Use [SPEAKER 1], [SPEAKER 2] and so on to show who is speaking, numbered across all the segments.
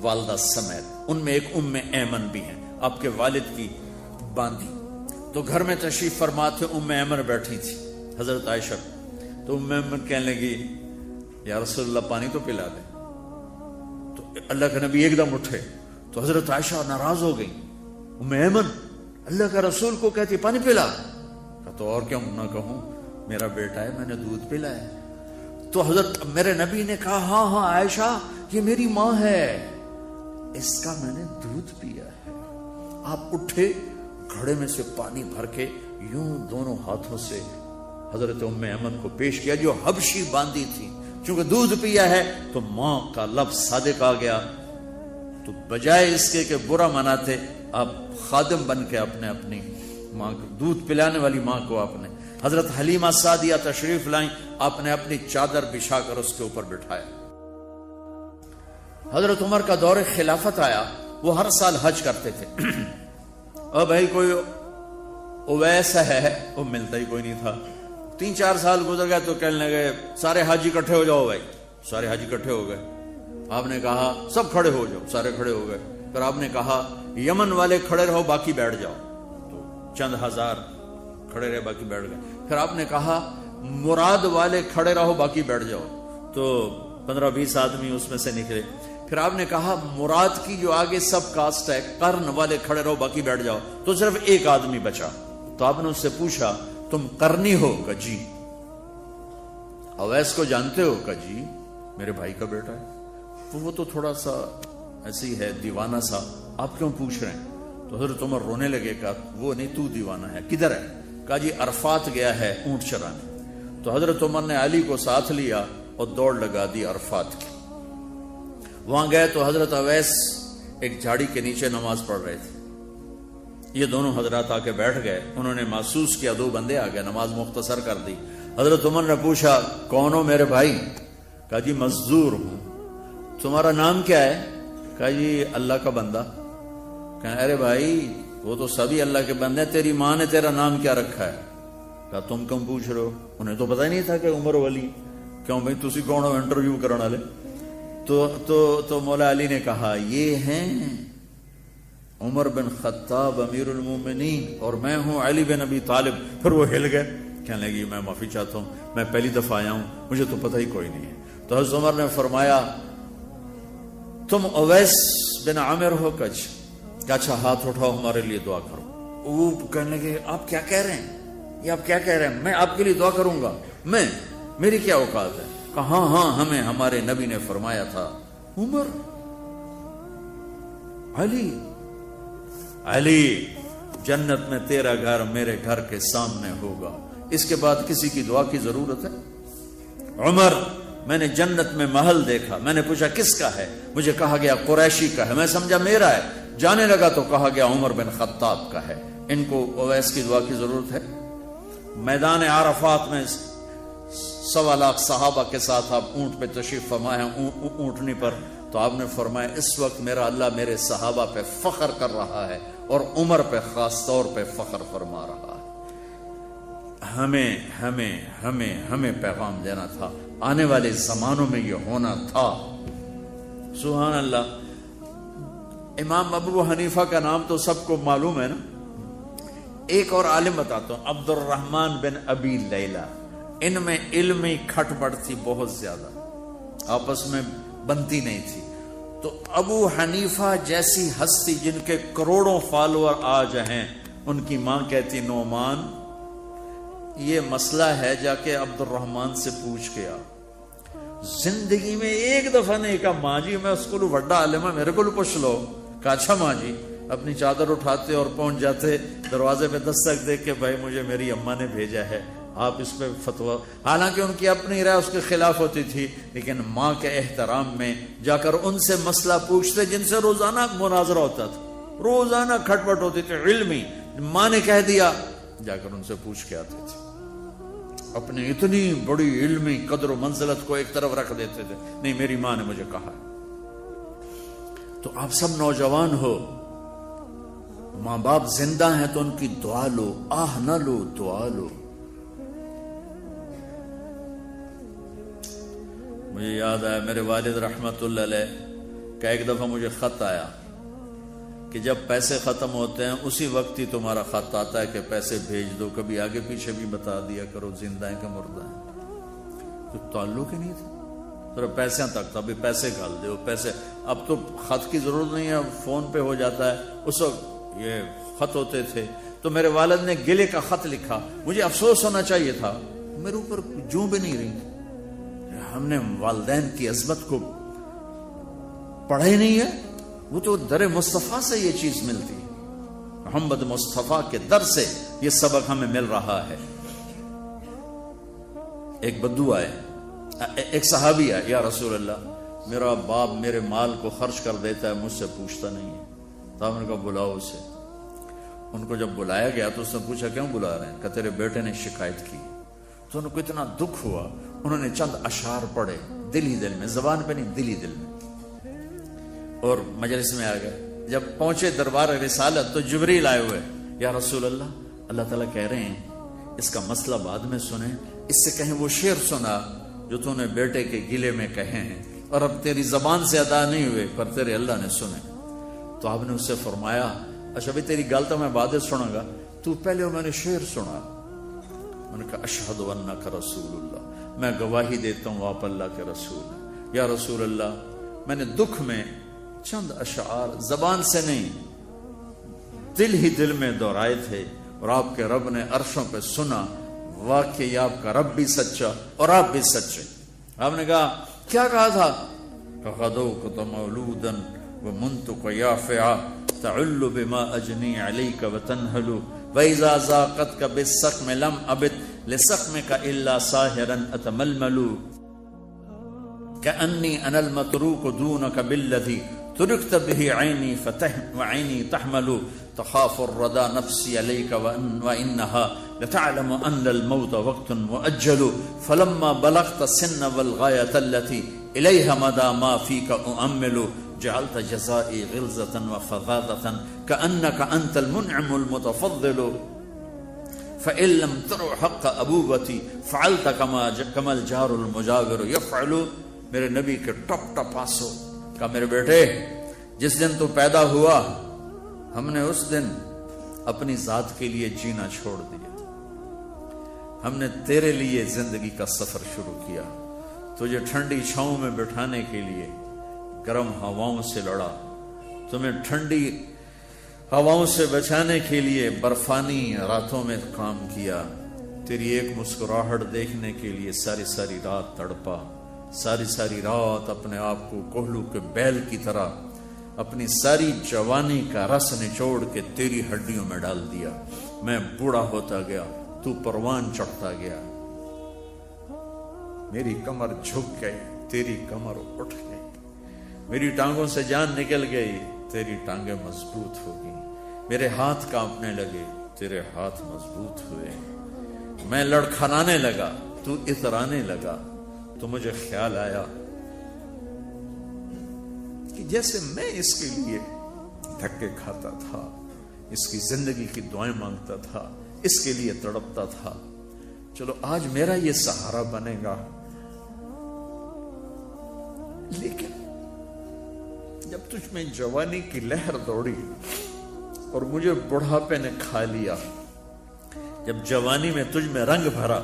[SPEAKER 1] والدہ سمیت، ان میں ایک ایمن بھی ہیں، آپ کے والد کی باندھی۔ تو گھر میں تشریف فرما تھے، ایمن بیٹھی تھی حضرت عائشہ، تو ایمن کہنے لگی یا رسول اللہ پانی تو پلا دیں۔ تو اللہ کے نبی ایک دم اٹھے، تو حضرت عائشہ ناراض ہو گئی، ایمن اللہ کا رسول کو کہتی پانی پلا، تو اور کیا نہ کہوں، میرا بیٹا ہے، میں نے دودھ پلایا۔ تو حضرت میرے نبی نے کہا ہاں ہاں عائشہ یہ میری ماں ہے، اس کا میں نے دودھ پیا ہے۔ آپ اٹھے، گھڑے میں سے پانی بھر کے یوں دونوں ہاتھوں سے حضرت ایمن کو پیش کیا، جو حبشی باندھی تھی، چونکہ دودھ پیا ہے تو ماں کا لفظ صادق آ گیا، تو بجائے اس کے کہ برا مناتے، آپ خادم بن کے اپنی ماں کو، دودھ پلانے والی ماں کو آپ نے، حضرت حلیمہ سعدیہ تشریف لائیں، آپ نے اپنی چادر بچھا کر اس کے اوپر بٹھایا۔ حضرت عمر کا دور خلافت آیا، وہ ہر سال حج کرتے تھے، اور بھائی کوئی اویس ہے، وہ ملتا ہی کوئی نہیں تھا۔ 3-4 سال گزر گئے تو کہنے لگے سارے حاجی اکٹھے ہو جاؤ، بھائی سارے حاجی اکٹھے ہو گئے۔ آپ نے کہا سب کھڑے ہو جاؤ، سارے کھڑے ہو گئے۔ پھر آپ نے کہا یمن والے کھڑے رہو، باقی بیٹھ جاؤ، تو چند ہزار کھڑے رہے، باقی بیٹھ گئے۔ پھر آپ نے کہا مراد والے کھڑے رہو، باقی بیٹھ جاؤ، تو 15-20 آدمی اس میں سے نکلے۔ پھر آپ نے کہا مراد کی جو آگے سب کاسٹ ہے، قرن والے کھڑے رہو، باقی بیٹھ جاؤ، تو صرف ایک آدمی بچا۔ تو آپ نے اس سے پوچھا تم قرنی ہو؟ کہ جی۔ اویس کو جانتے ہو؟ کہ جی میرے بھائی کا بیٹا ہے۔ وہ تو تھوڑا سا ایسی ہے، دیوانہ سا، آپ کیوں پوچھ رہے ہیں؟ تو حضرت عمر رونے لگے، کہا وہ نہیں، تو دیوانہ ہے، کدھر ہے؟ کہا جی عرفات گیا ہے اونٹ چرانے۔ تو حضرت عمر نے علی کو ساتھ لیا اور دوڑ لگا دی عرفات کی۔ وہاں گئے تو حضرت اویس ایک جھاڑی کے نیچے نماز پڑھ رہے تھے، یہ دونوں حضرات آ کے بیٹھ گئے، انہوں نے محسوس کیا 2 بندے آ گئے، نماز مختصر کر دی۔ حضرت عمر نے پوچھا کون ہو میرے بھائی؟ کہا جی مزدور ہوں۔ تمہارا نام کیا ہے؟ کہا جی اللہ کا بندہ۔ کہا ارے بھائی وہ تو سبھی اللہ کے بندے ہیں، تیری ماں نے تیرا نام کیا رکھا ہے؟ کہا تم کیوں پوچھ رہے ہو؟ انہیں تو پتہ ہی نہیں تھا کہ عمر ولی۔ کیوں بھائی تسی کون ہو انٹرویو کرنے والے؟ تو مولا علی نے کہا یہ ہیں عمر بن خطاب امیر المومنین، اور میں ہوں علی بن ابی طالب۔ پھر وہ ہل گئے، کہنے لگی میں معافی چاہتا ہوں، میں پہلی دفعہ آیا ہوں، مجھے تو پتہ ہی کوئی نہیں ہے۔ تو حضرت عمر نے فرمایا تم اویس بن عامر ہو؟ کچھ کہ اچھا ہاتھ اٹھاؤ ہمارے لیے دعا کرو۔ وہ کہنے لگے آپ کیا کہہ رہے ہیں، یہ آپ کیا کہہ رہے ہیں، میں آپ کے لیے دعا کروں گا؟ میری کیا اوقات ہے؟ کہا ہاں ہمیں ہمارے نبی نے فرمایا تھا۔ عمر علی جنت میں تیرا گھر میرے گھر کے سامنے ہوگا، اس کے بعد کسی کی دعا کی ضرورت ہے؟ عمر میں نے جنت میں محل دیکھا، میں نے پوچھا کس کا ہے، مجھے کہا گیا قریشی کا ہے، میں سمجھا میرا ہے، جانے لگا تو کہا گیا عمر بن خطاب کا ہے، ان کو اویس کی دعا کی ضرورت ہے؟ میدان عرفات میں 1.25 لاکھ صحابہ کے ساتھ آپ اونٹ پہ تشریف فرمائے ہیں، اونٹنی پر، تو آپ نے فرمایا اس وقت میرا اللہ میرے صحابہ پہ فخر کر رہا ہے اور عمر پہ خاص طور پہ فخر فرما رہا ہے۔ ہمیں پیغام دینا تھا، آنے والے زمانوں میں یہ ہونا تھا۔ سبحان اللہ۔ امام ابو حنیفہ کا نام تو سب کو معلوم ہے نا، ایک اور عالم بتاتا ہوں، عبد الرحمن بن ابی لیلہ، ان میں علمی کھٹ پٹ تھی بہت زیادہ، آپس میں بنتی نہیں تھی۔ تو ابو حنیفہ جیسی ہستی جن کے کروڑوں فالوور آج ہیں، ان کی ماں کہتی نعمان یہ مسئلہ ہے، جا کے عبد الرحمن سے پوچھ کے آ۔ زندگی میں ایک دفعہ نہیں کہا ماں جی میں اس کو بڑا عالم ہے میرے کو پوچھ لو۔ کہا اچھا ماں جی، اپنی چادر اٹھاتے اور پہنچ جاتے، دروازے میں دستک دے کے بھائی مجھے میری اماں نے بھیجا ہے، آپ اس پہ فتویٰ، حالانکہ ان کی اپنی رائے اس کے خلاف ہوتی تھی، لیکن ماں کے احترام میں جا کر ان سے مسئلہ پوچھتے جن سے روزانہ مناظرہ ہوتا تھا، روزانہ کھٹ پٹ ہوتی تھی علمی، ماں نے کہہ دیا جا کر ان سے پوچھ کے آتے تھے، اپنی اتنی بڑی علمی قدر و منزلت کو ایک طرف رکھ دیتے تھے، نہیں میری ماں نے مجھے کہا۔ تو آپ سب نوجوان ہو، ماں باپ زندہ ہیں تو ان کی دعا لو، آہ نہ لو، دعا لو۔ مجھے یاد آیا میرے والد رحمت اللہ علیہ کہ ایک دفعہ مجھے خط آیا کہ جب پیسے ختم ہوتے ہیں اسی وقت ہی تمہارا خط آتا ہے کہ پیسے بھیج دو، کبھی آگے پیچھے بھی بتا دیا کرو زندہ ہیں کہ مردہ ہیں۔ تو تعلق ہی نہیں تھا، صرف پیسے تک تھا، ابھی پیسے گھال دو پیسے۔ اب تو خط کی ضرورت نہیں ہے، فون پہ ہو جاتا ہے، اس وقت یہ خط ہوتے تھے۔ تو میرے والد نے گلے کا خط لکھا، مجھے افسوس ہونا چاہیے تھا، میرے اوپر جوں بھی نہیں رہی۔ ہم نے والدین کی عظمت کو پڑھا ہی نہیں ہے، وہ تو در مصطفیٰ سے یہ چیز ملتی ہے، محمد مصطفیٰ کے در سے یہ سبق ہمیں مل رہا ہے۔ ایک بدو آئے، ایک صحابی آئے، یا رسول اللہ میرا باپ میرے مال کو خرچ کر دیتا ہے، مجھ سے پوچھتا نہیں ہے۔ تو ہم نے کہا بلاؤ اسے۔ ان کو جب بلایا گیا تو اس نے پوچھا کیوں بلا رہے ہیں؟ کہ تیرے بیٹے نے شکایت کی۔ تو ان کو اتنا دکھ ہوا، انہوں نے چند اشعار پڑھے دل ہی دل میں، زبان پہ نہیں، دل ہی دل میں، اور مجلس میں آ گئے۔ جب پہنچے دربار رسالت تو جبریل آئے ہوئے، یا رسول اللہ اللہ تعالیٰ کہہ رہے ہیں اس کا مسئلہ بعد میں سنیں، اس سے کہیں وہ شعر سنا جو تو نے بیٹے کے گلے میں کہے ہیں، اور اب تیری زبان سے ادا نہیں ہوئے پر تیرے اللہ نے سنے۔ تو آپ نے اس سے فرمایا اچھا بھی تیری گل تو میں بعد سنوں گا، تو پہلے میں نے شعر سنا۔ میں نے کہا اشہد انک رسول اللہ، میں گواہی دیتا ہوں آپ اللہ کے رسول ہیں۔ یا رسول اللہ میں نے دکھ میں چند اشعار زبان سے نہیں دل ہی دل میں دہرائے تھے، اور آپ کے رب نے عرشوں پہ سنا، واقعی آپ کا رب بھی سچا اور آپ بھی سچے۔ آپ نے کہا کیا کہا تھا؟ غدوک مولودا ومنتک یافعا تعل بما اجنی علیک وتنہل وإذا ذاقتك بالسقم لم ابت لسقمك الا ساہرا اتململ كأني انا المتروك دونك بالذي تركت به عيني وعيني تحمل تخاف الردى نفسي عليك وإنها لتعلم أن الموت وقت مؤجل فلما بلغت السن والغاية التي إليها مدى ما فيك أؤمل جعلت جزائي غلظة وفظاظة كأنك أنت المنعم المتفضل فإن لم تر حق أبوبتي فعلت كما الجار المجاور يفعل۔ میرے نبی کے ٹپ ٹپ آنسو کہا میرے بیٹے جس دن تو پیدا ہوا ہم نے اس دن اپنی ذات کے لیے جینا چھوڑ دیا، ہم نے تیرے لیے زندگی کا سفر شروع کیا، تجھے ٹھنڈی چھاؤں میں بٹھانے کے لیے گرم ہواؤں سے لڑا، تمہیں ٹھنڈی ہواؤں سے بچانے کے لیے برفانی راتوں میں کام کیا، تیری ایک مسکراہٹ دیکھنے کے لیے ساری ساری رات تڑپا، ساری ساری رات اپنے آپ کو کوہلو کے بیل کی طرح اپنی ساری جوانی کا رس نچوڑ کے تیری ہڈیوں میں ڈال دیا۔ میں بوڑھا ہوتا گیا، تو پروان چڑھتا گیا، میری کمر جھک گئی، تیری کمر اٹھ گئی، میری ٹانگوں سے جان نکل گئی، تیری ٹانگیں مضبوط ہو گئی، میرے ہاتھ کانپنے لگے، تیرے ہاتھ مضبوط ہوئے، میں لڑکھڑانے لگا، تو اترانے لگا، تو مجھے خیال آیا کہ جیسے میں اس کے لیے دھکے کھاتا تھا، اس کی زندگی کی دعائیں مانگتا تھا، اس کے لیے تڑپتا تھا، چلو آج میرا یہ سہارا بنے گا۔ لیکن جب تجھ میں جوانی کی لہر دوڑی اور مجھے بڑھاپے نے کھا لیا، جب جوانی میں تجھ میں رنگ بھرا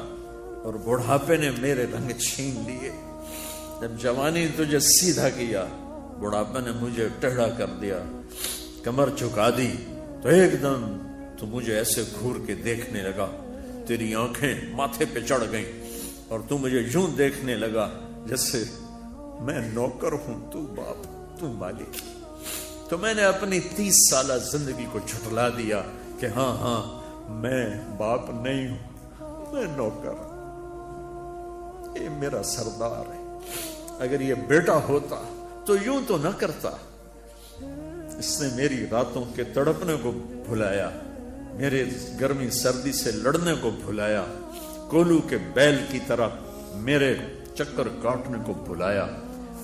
[SPEAKER 1] اور بڑھاپے نے میرے رنگ چھین لیے، جب جوانی تجھے سیدھا کیا بڑھاپے نے مجھے ٹیڑھا کر دیا، کمر جھکا دی، تو ایک دم تو مجھے ایسے گھور کے دیکھنے لگا، تیری آنکھیں ماتھے پہ چڑھ گئیں اور تو مجھے یوں دیکھنے لگا جیسے میں نوکر ہوں، تو باپ، تو مالک۔ تو میں نے اپنی 30 سالہ زندگی کو جھٹلا دیا کہ ہاں میں باپ نہیں ہوں، میں نوکر ہوں، یہ میرا سردار ہے، اگر یہ بیٹا ہوتا تو یوں تو نہ کرتا۔ اس نے میری راتوں کے تڑپنے کو بھلایا، میرے گرمی سردی سے لڑنے کو بھلایا، کولو کے بیل کی طرح میرے چکر کاٹنے کو بھلایا،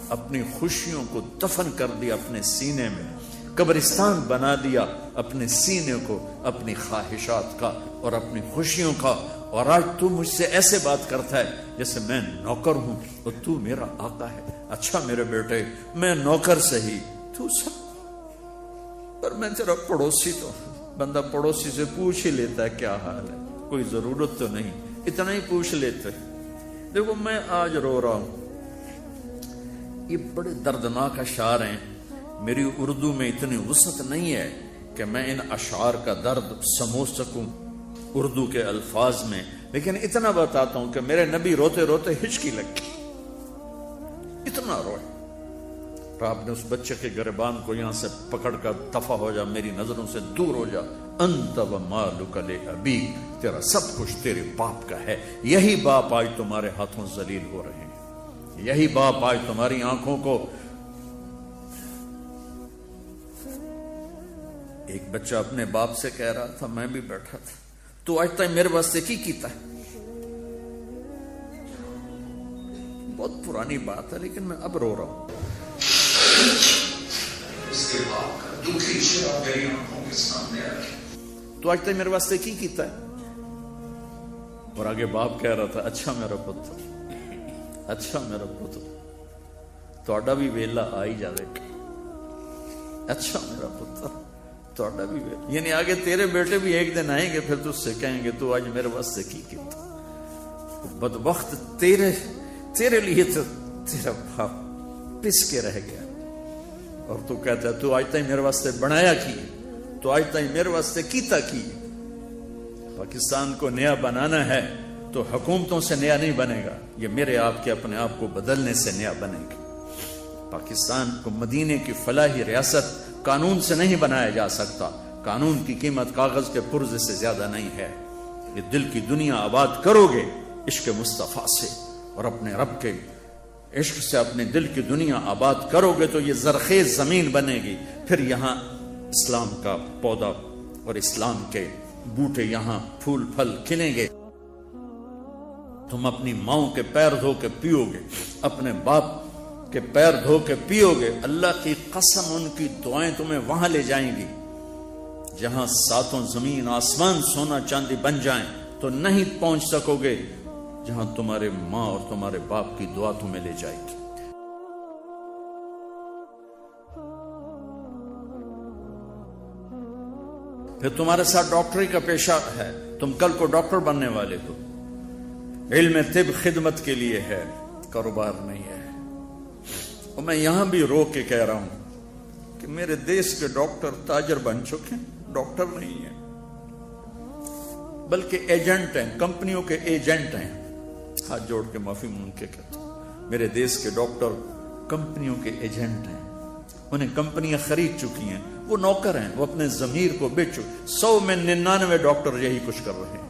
[SPEAKER 1] اپنی خوشیوں کو دفن کر دیا اپنے سینے میں، قبرستان بنا دیا اپنے سینے کو، اپنی خواہشات کا اور اپنی خوشیوں کا اور آج تو مجھ سے ایسے بات کرتا ہے جیسے میں نوکر ہوں اور تو میرا آقا ہے. اچھا میرے بیٹے، میں نوکر سہی، تو سب، پر میں تیرا پڑوسی تو. بندہ پڑوسی سے پوچھ ہی لیتا ہے کیا حال ہے، کوئی ضرورت تو نہیں، اتنا ہی پوچھ لیتے. دیکھو میں آج رو رہا ہوں، یہ بڑے دردناک اشعار ہیں. میری اردو میں اتنی وسعت نہیں ہے کہ میں ان اشعار کا درد سمجھ سکوں اردو کے الفاظ میں، لیکن اتنا بتاتا ہوں کہ میرے نبی روتے روتے ہچکی لگی، اتنا روئے. آپ نے اس بچے کے گریبان کو یہاں سے پکڑ کر دفع ہو جا، میری نظروں سے دور ہو جا. انت و مالک لابیک، تیرا سب کچھ تیرے باپ کا ہے. یہی باپ آج تمہارے ہاتھوں ذلیل ہو رہے ہیں، یہی باپ آج تمہاری آنکھوں کو. ایک بچہ اپنے باپ سے کہہ رہا تھا، میں بھی بیٹھا تھا، تو آج تک میرے واسطے کی کیتا ہے. بہت پرانی بات ہے لیکن میں اب رو رہا ہوں. اس کے باپ کا دکھی چہرہ میری آنکھوں کے سامنے آ گیا، تو آج تک میرے واسطے کی کیتا ہے. اور آگے باپ کہہ رہا تھا، اچھا میرا پتر، اچھا میرا پتر، تہاڈا بھی ویلا آ ہی جاوے گا. اچھا میرا پتر، تہاڈا بھی ویلا، یعنی آگے تیرے بیٹے بھی ایک دن آئیں گے، پھر تجھ سے کہیں گے تو آج میرے واسطے کی کیتا. بدبخت تیرے لیے تو تیرا باپ پس کے رہ گیا، اور تو کہتا ہے تو آج تک میرے واسطے بنایا کی، تو آج تک میرے واسطے کیتا کی. پاکستان کو نیا بنانا ہے تو حکومتوں سے نیا نہیں بنے گا، یہ میرے آپ کے اپنے آپ کو بدلنے سے نیا بنے گا. پاکستان کو مدینے کی فلاحی ریاست قانون سے نہیں بنایا جا سکتا. قانون کی قیمت کاغذ کے پرزے سے زیادہ نہیں ہے. یہ دل کی دنیا آباد کرو گے عشق مصطفیٰ سے، اور اپنے رب کے عشق سے اپنے دل کی دنیا آباد کرو گے تو یہ زرخیز زمین بنے گی. پھر یہاں اسلام کا پودا اور اسلام کے بوٹے یہاں پھول پھل کھلیں گے. تم اپنی ماؤں کے پیر دھو کے پیو گے، اپنے باپ کے پیر دھو کے پیو گے. اللہ کی قسم ان کی دعائیں تمہیں وہاں لے جائیں گی جہاں ساتوں زمین آسمان سونا چاندی بن جائیں تو نہیں پہنچ سکو گے جہاں تمہارے ماں اور تمہارے باپ کی دعا تمہیں لے جائے گی. پھر تمہارے ساتھ ڈاکٹری کا پیشہ ہے، تم کل کو ڈاکٹر بننے والے ہو. علم طب خدمت کے لیے ہے، کاروبار نہیں ہے. اور میں یہاں بھی رو کے کہہ رہا ہوں کہ میرے دیش کے ڈاکٹر تاجر بن چکے ہیں، ڈاکٹر نہیں ہیں بلکہ ایجنٹ ہیں، کمپنیوں کے ایجنٹ ہیں. ہاتھ جوڑ کے معافی مانگ کے کہتا ہوں، میرے دیش کے ڈاکٹر کمپنیوں کے ایجنٹ ہیں. انہیں کمپنیاں خرید چکی ہیں، وہ نوکر ہیں، وہ اپنے ضمیر کو بیچ چکے. 100 میں 99 ڈاکٹر یہی کچھ کر رہے ہیں.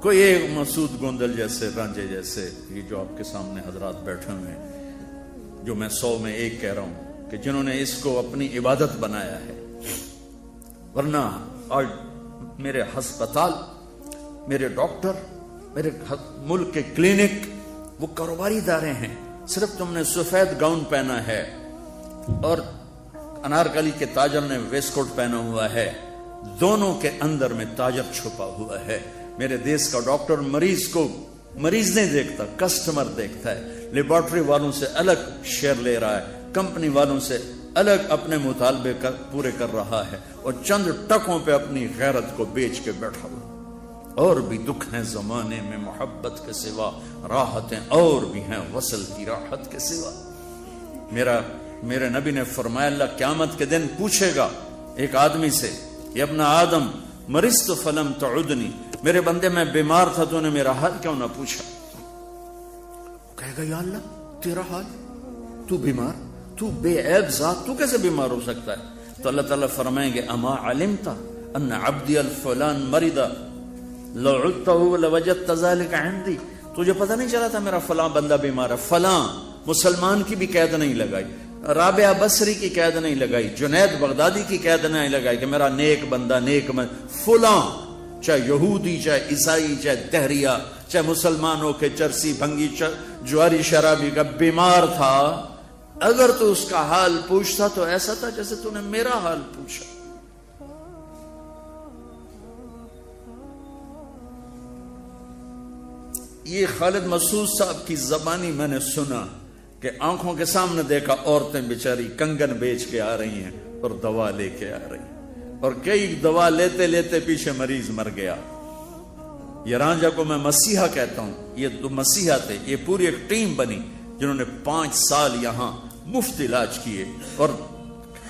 [SPEAKER 1] کوئی ایک مسعود گوندل جیسے، رانجے جیسے، یہ جو آپ کے سامنے حضرات بیٹھے ہوئے ہیں، جو میں 100 میں 1 کہہ رہا ہوں کہ جنہوں نے اس کو اپنی عبادت بنایا ہے. ورنہ آج میرے ہسپتال، میرے ڈاکٹر، میرے ملک کے کلینک وہ کاروباری ادارے ہیں. صرف تم نے سفید گاؤن پہنا ہے اور انارکلی کے تاجر نے ویسٹ کوٹ پہنا ہوا ہے، دونوں کے اندر میں تاجر چھپا ہوا ہے. میرے دیش کا ڈاکٹر مریض کو مریض نہیں دیکھتا، کسٹمر دیکھتا ہے. لیبارٹری والوں سے الگ شیئر لے رہا ہے، کمپنی والوں سے الگ اپنے مطالبے پورے کر رہا ہے، اور چند ٹکوں پہ اپنی غیرت کو بیچ کے بیٹھا ہوا. اور بھی دکھ ہیں زمانے میں محبت کے سوا، راحتیں اور بھی ہیں وصل کی راحت کے سوا. میرے نبی نے فرمایا اللہ قیامت کے دن پوچھے گا ایک آدمی سے، یا ابن آدم مرضت فلم تعدنی، میرے بندے میں بیمار تھا تو نے میرا حال کیوں نہ پوچھا. کہے گا یا اللہ تیرا حال، تو بیمار، تو بے عیب ذات، تو کیسے بیمار ہو سکتا ہے؟ تو اللہ تعالیٰ فرمائیں گے اما علمت ان عبدی الفلان مرض لو عدته لوجدت ذلك عندي، تجھے پتہ نہیں چلا تھا میرا فلاں بندہ بیمار ہے. فلاں مسلمان کی بھی قید نہیں لگائی، رابعہ بصری کی قید نہیں لگائی، جنید بغدادی کی قید نہیں لگائی کہ میرا نیک بندہ فلاں، چاہے یہودی، چاہے عیسائی، چاہے دہریہ، چاہے مسلمان ہو کے چرسی بھنگی جواری شرابی کا بیمار تھا، اگر تو اس کا حال پوچھتا تو ایسا تھا جیسے تو نے میرا حال پوچھا. یہ خالد مسعود صاحب کی زبانی میں نے سنا کہ آنکھوں کے سامنے دیکھا عورتیں بیچاری کنگن بیچ کے آ رہی ہیں اور دوا لے کے آ رہی ہیں، اور کئی دوا لیتے لیتے پیچھے مریض مر گیا۔ یہ رانجھا کو میں مسیحا کہتا ہوں، یہ دو مسیحا تھے، یہ پوری ایک ٹیم بنی جنہوں نے 5 سال یہاں مفت علاج کیے اور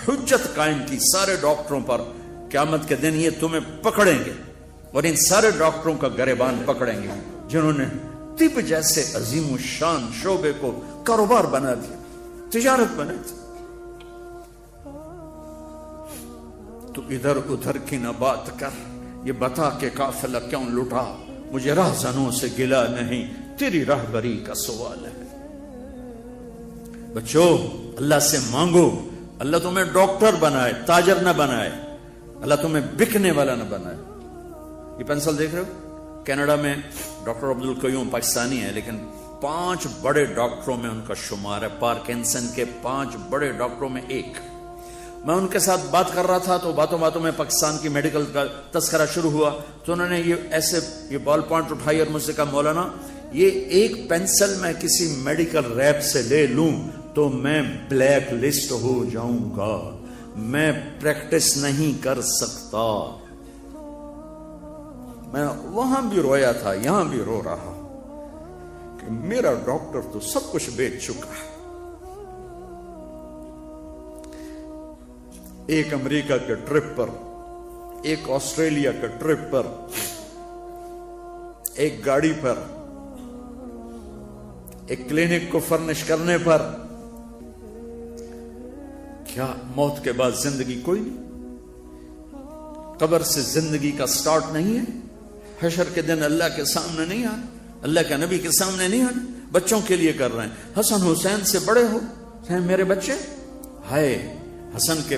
[SPEAKER 1] حجت قائم کی سارے ڈاکٹروں پر، قیامت کے دن یہ تمہیں پکڑیں گے اور ان سارے ڈاکٹروں کا گریبان پکڑیں گے جنہوں نے طب جیسے عظیم الشان شعبے کو کاروبار بنا دیا، تجارت بنا دی۔ تو ادھر ادھر کی نہ بات کر، یہ بتا کہ قافلہ کیوں لٹا، مجھے راہزنوں سے گلا نہیں، تیری راہبری کا سوال ہے۔ بچوں اللہ سے مانگو، اللہ تمہیں ڈاکٹر بنائے، تاجر نہ بنائے، اللہ تمہیں بکنے والا نہ بنائے۔ یہ پینسل دیکھ رہے ہو، کینیڈا میں ڈاکٹر عبدالقیوم پاکستانی ہے، لیکن 5 بڑے ڈاکٹروں میں ان کا شمار ہے، پارکنسن کے 5 بڑے ڈاکٹروں میں ایک۔ میں ان کے ساتھ بات کر رہا تھا تو باتوں باتوں میں پاکستان کی میڈیکل کا تذکرہ شروع ہوا، تو انہوں نے یہ بال پوائنٹ اٹھائی اور مجھ سے کہا مولانا یہ ایک پینسل میں کسی میڈیکل ریپ سے لے لوں تو میں بلیک لسٹ ہو جاؤں گا، میں پریکٹس نہیں کر سکتا۔ میں وہاں بھی رویا تھا، یہاں بھی رو رہا کہ میرا ڈاکٹر تو سب کچھ بیچ چکا ہے۔ ایک امریکہ کے ٹرپ پر، ایک آسٹریلیا کے ٹرپ پر، ایک گاڑی پر، ایک کلینک کو فرنش کرنے پر، کیا موت کے بعد زندگی کوئی نہیں؟ قبر سے زندگی کا سٹارٹ نہیں ہے؟ حشر کے دن اللہ کے سامنے نہیں آنا، اللہ کے نبی کے سامنے نہیں آنا؟ بچوں کے لیے کر رہے ہیں، حسن حسین سے بڑے ہو میرے بچے، ہائے حسن کے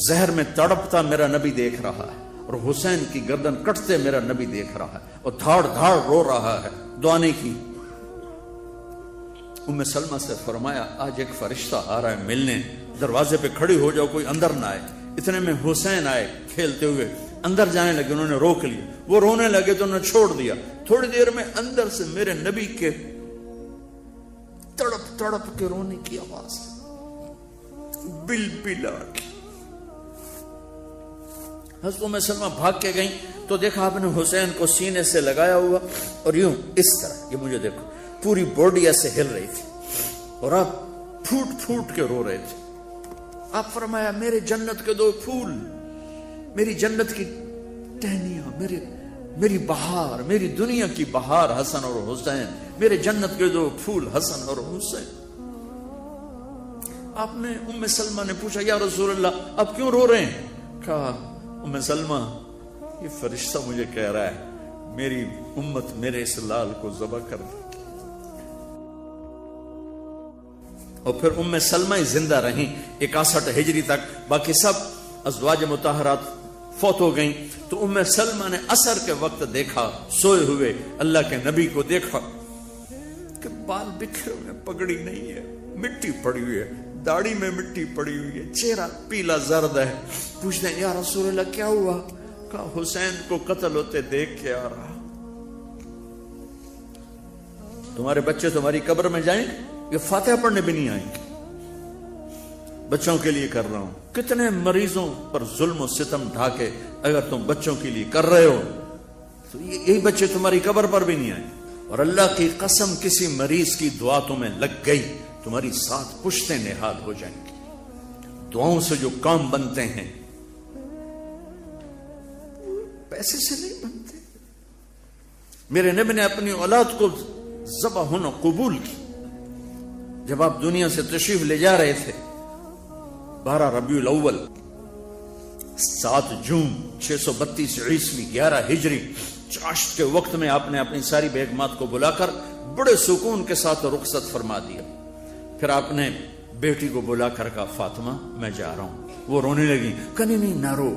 [SPEAKER 1] زہر میں تڑپتا میرا نبی دیکھ رہا ہے، اور حسین کی گردن کٹتے میرا نبی دیکھ رہا ہے، اور دھاڑ دھاڑ رو رہا ہے، دعا نہیں کی۔ ام سلمہ سے فرمایا آج ایک فرشتہ آ رہا ہے ملنے، دروازے پہ کھڑی ہو جاؤ، کوئی اندر نہ آئے۔ اتنے میں حسین آئے کھیلتے ہوئے، اندر جانے لگے، انہوں نے روک لیا، وہ رونے لگے تو انہوں نے چھوڑ دیا۔ تھوڑی دیر میں اندر سے میرے نبی کے تڑپ تڑپ کے رونے کی آواز، بل بلا کے۔ حضرت ام سلمہ بھاگ کے گئیں تو دیکھا آپ نے حسین کو سینے سے لگایا ہوا اور یوں اس طرح، یہ مجھے دیکھو، پوری باڈی ایسے ہل رہی تھی اور آپ پھوٹ پھوٹ کے رو رہے تھے۔ آپ فرمایا میرے جنت کے 2 پھول، میری جنت کی ٹہنیاں، میری بہار، میری دنیا کی بہار حسن اور حسین، میرے جنت کے 2 پھول حسن اور حسین۔ آپ نے ام سلمہ نے پوچھا یا رسول اللہ آپ کیوں رو رہے ہیں؟ کہا ام سلمہ یہ فرشتہ مجھے کہہ رہا ہے میری امت میرے اس لال کو ذبح کر دے گی۔ اور پھر ام سلمہ ہی زندہ رہیں 61 ہجری تک، باقی سب ازواج مطہرات فوت ہو گئیں۔ تو ام سلمہ نے عصر کے وقت دیکھا، سوئے ہوئے اللہ کے نبی کو دیکھا کہ بال بکھرے ہوئے، پگڑی نہیں ہے، مٹی پڑی ہوئی ہے، داڑھی میں مٹی پڑی ہوئی ہے، چہرہ پیلا زرد ہے۔ پوچھتے ہیں یا رسول اللہ کیا ہوا؟ کہا حسین کو قتل ہوتے دیکھ کے آ رہا۔ تمہارے بچے تمہاری قبر میں جائیں یہ فاتحہ پڑھنے بھی نہیں آئیں گے۔ بچوں کے لیے کر رہا ہوں، کتنے مریضوں پر ظلم و ستم ڈھا کے اگر تم بچوں کے لیے کر رہے ہو تو یہی بچے تمہاری قبر پر بھی نہیں آئیں۔ اور اللہ کی قسم کسی مریض کی دعا تمہیں لگ گئی، تمہاری 7 پشتیں نہال ہو جائیں گی۔ دعاؤں سے جو کام بنتے ہیں پیسے سے نہیں بنتے۔ میرے نبی نے اپنی اولاد کو ذبح ہونا قبول کی۔ جب آپ دنیا سے تشریف لے جا رہے تھے 12 ربیع الاول 7 جون 632 عیسوی 11 ہجری چاشت کے وقت میں آپ نے اپنی ساری بیگمات کو بلا کر بڑے سکون کے ساتھ رخصت فرما دیا۔ پھر آپ نے بیٹی کو بلا کر کہا فاطمہ میں جا رہا ہوں۔ وہ رونے لگی، کہا نہیں نہ رو،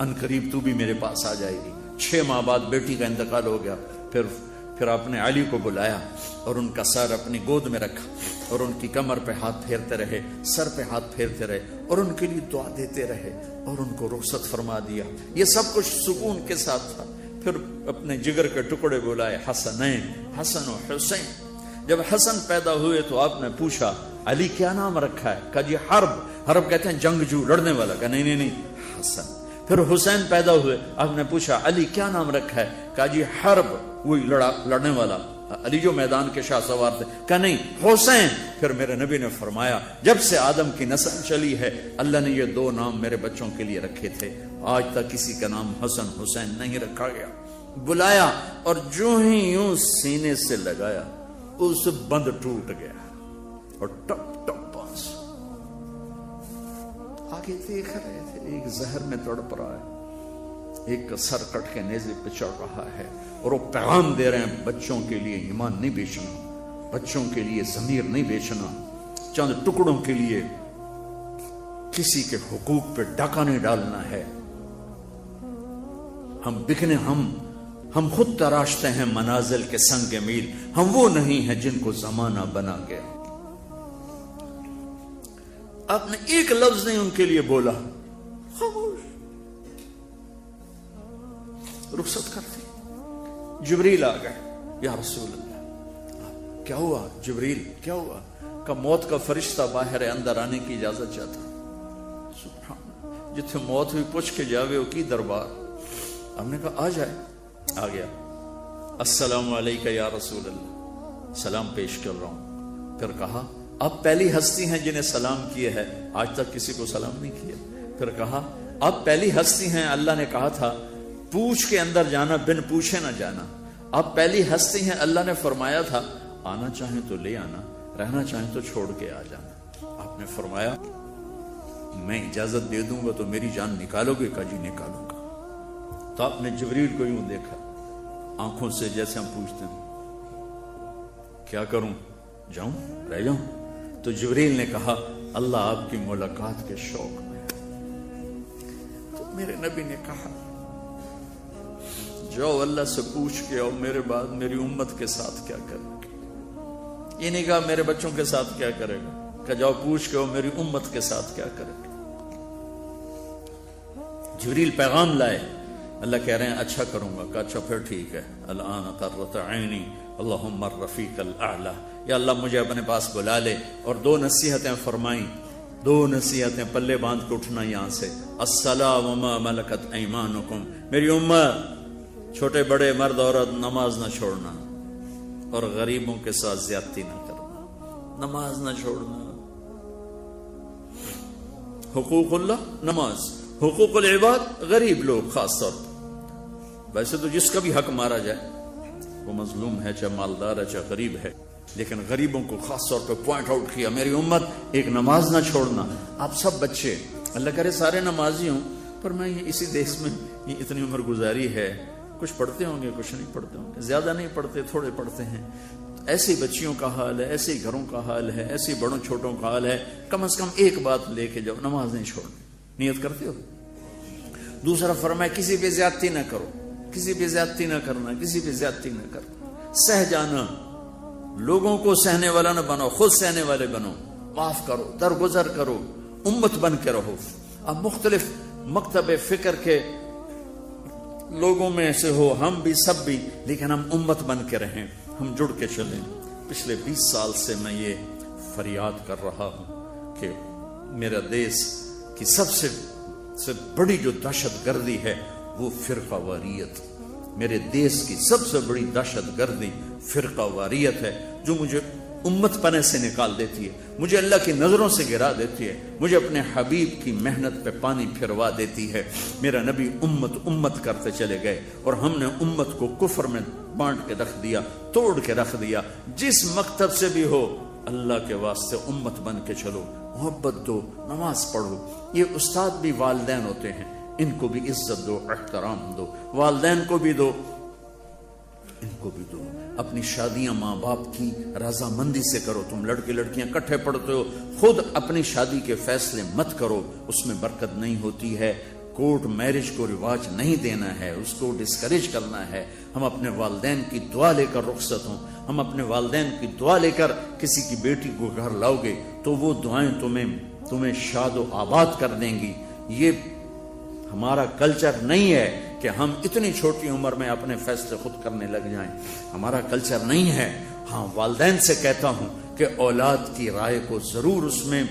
[SPEAKER 1] ان قریب تو بھی میرے پاس آ جائے گی۔ 6 ماہ بعد بیٹی کا انتقال ہو گیا۔ پھر آپ نے علی کو بلایا اور ان کا سر اپنی گود میں رکھا اور ان کی کمر پہ ہاتھ پھیرتے رہے، سر پہ ہاتھ پھیرتے رہے اور ان کے لیے دعا دیتے رہے اور ان کو رخصت فرما دیا۔ یہ سب کچھ سکون کے ساتھ تھا۔ پھر اپنے جگر کے ٹکڑے بلائے حسنین، حسن و حسین. جب حسن پیدا ہوئے تو آپ نے پوچھا علی کیا نام رکھا ہے؟ کہا جی حرب. حرب کہتے ہیں جنگجو، لڑنے والا. کہا نہیں نہیں نہیں حسن. پھر حسین پیدا ہوئے، آپ نے پوچھا علی کیا نام رکھا ہے؟ کہا جی حرب، وہی لڑنے والا، علی جو میدان کے شاہ سوار تھے. کہا نہیں حسین. پھر میرے نبی نے فرمایا جب سے آدم کی نسل چلی ہے اللہ نے یہ 2 نام میرے بچوں کے لیے رکھے تھے، آج تک کسی کا نام حسن حسین نہیں رکھا گیا. بلایا اور جو ہی یوں سینے سے لگایا اس بند ٹوٹ گیا اور ٹپ ٹپ بانس. آگے دیکھ رہے تھے ایک زہر میں تڑپ رہا ہے، ایک کا سر کٹ کے نیزے پہ چڑھ رہا ہے، اور وہ پیغام دے رہے ہیں بچوں کے لیے ایمان نہیں بیچنا، بچوں کے لیے ضمیر نہیں بیچنا، چند ٹکڑوں کے لیے کسی کے حقوق پہ ڈاکہ نہیں ڈالنا ہے. ہم بکنے ہم خود تراشتے ہیں منازل کے سنگ میل، ہم وہ نہیں ہیں جن کو زمانہ بنا گیا. آپ نے ایک لفظ نہیں ان کے لیے بولا، خاموش. رخصت کرتے جبریل آ گئے. یا رسول اللہ کیا ہوا؟ جبریل کیا ہوا؟ کہ موت کا فرشتہ باہر ہے، اندر آنے کی اجازت چاہتا. سبحان اللہ، جتھے موت ہوئی پوچھ کے جاوے ہو کی دربار. ہم نے کہا آ جائے. آ گیا. السلام علیکہ یا رسول اللہ، سلام پیش کر رہا ہوں. پھر کہا آپ پہلی ہستی ہیں جنہیں سلام کیے ہے، آج تک کسی کو سلام نہیں کیا. پھر کہا آپ پہلی ہستی ہیں، اللہ نے کہا تھا پوچھ کے اندر جانا بن پوچھے نہ جانا. آپ پہلی ہستی ہیں، اللہ نے فرمایا تھا آنا چاہیں تو لے آنا، رہنا چاہیں تو چھوڑ کے آ جانا. آپ نے فرمایا میں اجازت دے دوں گا تو میری جان نکالو گے؟ کہا جی نکالوں گا. تو آپ نے جبریل کو یوں دیکھا آنکھوں سے جیسے ہم پوچھتے ہیں کیا کروں، جاؤں رہ جاؤں؟ تو جبریل نے کہا اللہ آپ کی ملاقات کے شوق میں. تو میرے نبی نے کہا جاؤ اللہ سے پوچھ کے آؤ میرے بعد میری امت کے ساتھ کیا کرے گا. یہ نہیں کہا میرے بچوں کے ساتھ کیا کرے گا، کہ جاؤ پوچھ کے آؤ میری امت کے ساتھ کیا کرے گا. جبریل پیغام لائے، اللہ کہہ رہے ہیں اچھا کروں گا. کہا اچھا پھر ٹھیک ہے. الان قرۃ عینی اللہم الرفیق الاعلی، یا اللہ مجھے اپنے پاس بلا لے. اور 2 نصیحتیں فرمائیں، 2 نصیحتیں پلے باندھ کے اٹھنا یہاں سے. الصلاۃ وما ملکت ایمانکم، میری امت چھوٹے بڑے مرد عورت نماز نہ چھوڑنا، اور غریبوں کے ساتھ زیادتی نہ کرنا، نماز نہ چھوڑنا. حقوق اللہ نماز، حقوق العباد غریب لوگ خاص طور پر. ویسے تو جس کا بھی حق مارا جائے وہ مظلوم ہے، چاہے مالدار ہے چاہے غریب ہے، لیکن غریبوں کو خاص طور پہ پوائنٹ آؤٹ کیا. میری امت ایک نماز نہ چھوڑنا. آپ سب بچے اللہ کرے سارے نمازی ہوں، پر میں یہ اسی دیش میں یہ اتنی عمر گزاری ہے، کچھ پڑھتے ہوں گے کچھ نہیں پڑھتے ہوں گے، زیادہ نہیں پڑھتے تھوڑے پڑھتے ہیں. ایسے بچیوں کا حال ہے، ایسے گھروں کا حال ہے، ایسے بڑوں چھوٹوں کا حال ہے. کم از کم ایک بات لے کے جاؤ، نماز نہیں چھوڑنی. نیت کرتے ہو؟ دوسرا فرمایا کسی پہ زیادتی نہ کرو، کسی پہ زیادتی نہ کرنا، کسی پہ زیادتی نہ کرنا. سہ جانا، لوگوں کو سہنے والا نہ بنو، خود سہنے والے بنو. معاف کرو، درگزر کرو، امت بن کے رہو. اب مختلف مکتب فکر کے لوگوں میں سے ہو، ہم بھی سب بھی، لیکن ہم امت بن کے رہیں، ہم جڑ کے چلیں. پچھلے 20 سال سے میں یہ فریاد کر رہا ہوں کہ میرا دیش کی سب سے بڑی جو دہشت گردی ہے وہ فرقہ واریت. میرے دیش کی سب سے بڑی دہشت گردی فرقہ واریت ہے، جو مجھے امت پنے سے نکال دیتی ہے، مجھے اللہ کی نظروں سے گرا دیتی ہے، مجھے اپنے حبیب کی محنت پہ پانی پھروا دیتی ہے. میرا نبی امت کرتے چلے گئے، اور ہم نے امت کو کفر میں بانٹ کے رکھ دیا، توڑ کے رکھ دیا. جس مکتب سے بھی ہو اللہ کے واسطے امت بن کے چلو، محبت دو، نماز پڑھو. یہ استاد بھی والدین ہوتے ہیں، ان کو بھی عزت دو، احترام دو. والدین کو بھی دو، ان کو بھی دو. اپنی شادیاں ماں باپ کی رضامندی سے کرو. تم لڑکے لڑکیاں کٹھے پڑھتے ہو، خود اپنی شادی کے فیصلے مت کرو، اس میں برکت نہیں ہوتی ہے. کورٹ میرج کو رواج نہیں دینا ہے، اس کو ڈسکریج کرنا ہے. ہم اپنے والدین کی دعا لے کر رخصت ہوں. ہم اپنے والدین کی دعا لے کر کسی کی بیٹی کو گھر لاؤ گے تو وہ دعائیں تمہیں شاد و آباد کر دیں گی. یہ ہمارا کلچر نہیں ہے کہ ہم اتنی چھوٹی عمر میں اپنے فیصلے خود کرنے لگ جائیں. ہمارا کلچر نہیں ہے. ہاں والدین سے کہتا ہوں کہ اولاد کی رائے کو ضرور اس میں